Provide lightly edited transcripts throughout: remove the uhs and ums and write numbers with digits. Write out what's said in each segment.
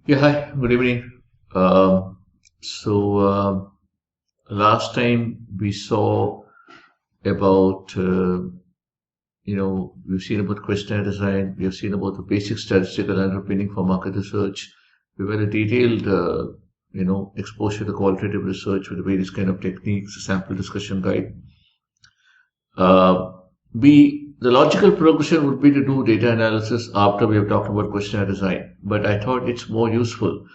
Yeah, hi, good evening. Um, so, last time we saw about, we've seen about questionnaire design, we have seen about the basic statistical underpinning for market research. We've had a detailed, exposure to qualitative research with various kind of techniques, a sample discussion guide. Uh, the logical progression would be to do data analysis after we have talked about questionnaire design, but I thought it's more useful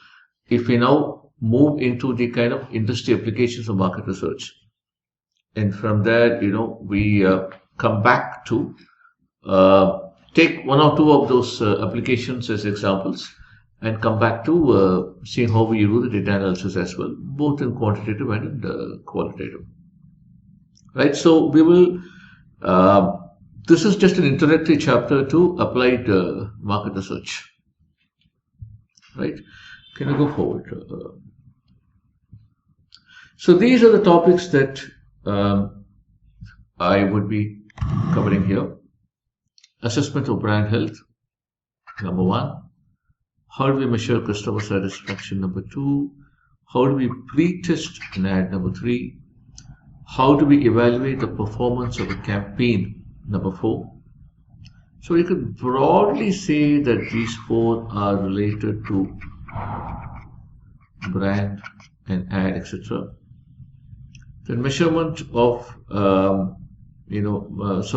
if we now move into the kind of industry applications of market research, and from there, we come back to take one or two of those applications as examples, and come back to seeing how we do the data analysis as well, both in quantitative and in qualitative. Right. So we will. Uh, this is just an introductory chapter to applied market research. Right. Can I go forward? So these are the topics that I would be covering here. Assessment of brand health, number one. How do we measure customer satisfaction, number two. How do we pre-test an ad, number three. How do we evaluate the performance of a campaign, number four. So you could broadly say that these four are related to brand and ad, etc. The measurement of this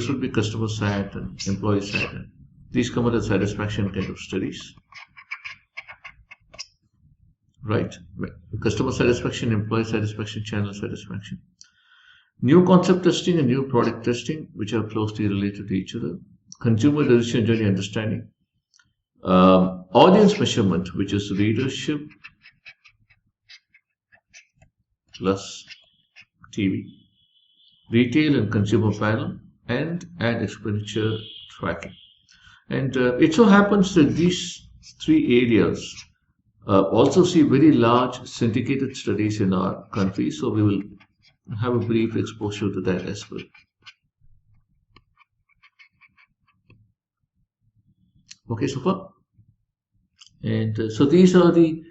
would be customer sat and employee sat. These come under satisfaction kind of studies, right? Customer satisfaction, employee satisfaction, channel satisfaction. New concept testing and new product testing, which are closely related to each other. Consumer decision journey understanding. Audience measurement, which is readership plus TV, retail and consumer panel, and ad expenditure tracking. And it so happens that these three areas also see very large syndicated studies in our country, so we will have a brief exposure to that as well. Okay, so far. And so these are the,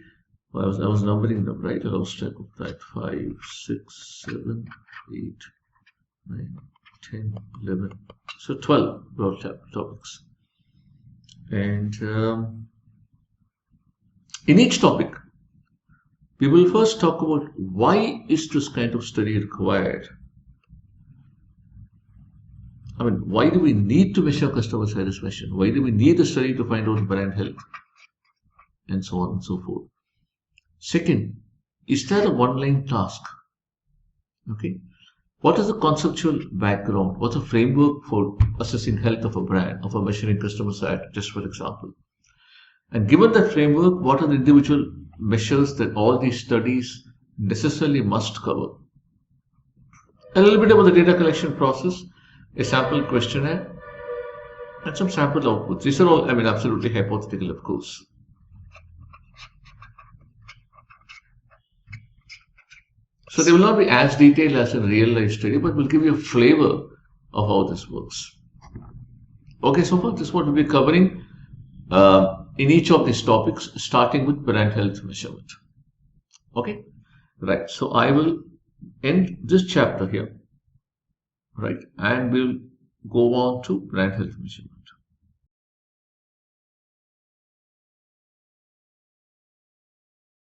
I was numbering them, right? I lost track of that. 5, 6, 7, 8, 9, 10, 11. So 12 broad topics. And in each topic, we will first talk about why is this kind of study required. I mean, why do we need to measure customer satisfaction? Why do we need a study to find out brand health? And so on and so forth. Second, is that a one-line task? Okay. What is the conceptual background? What's the framework for assessing health of a brand, of a measuring customer sat, just for example? And given that framework, what are the individual measures that all these studies necessarily must cover? A little bit about the data collection process, a sample questionnaire, and some sample outputs. These are all, absolutely hypothetical, of course. So they will not be as detailed as a real life study, but will give you a flavor of how this works. Okay, so far this is what we'll be covering in each of these topics, starting with brand health measurement. Okay, right. So I will end this chapter here, right, and we'll go on to brand health measurement.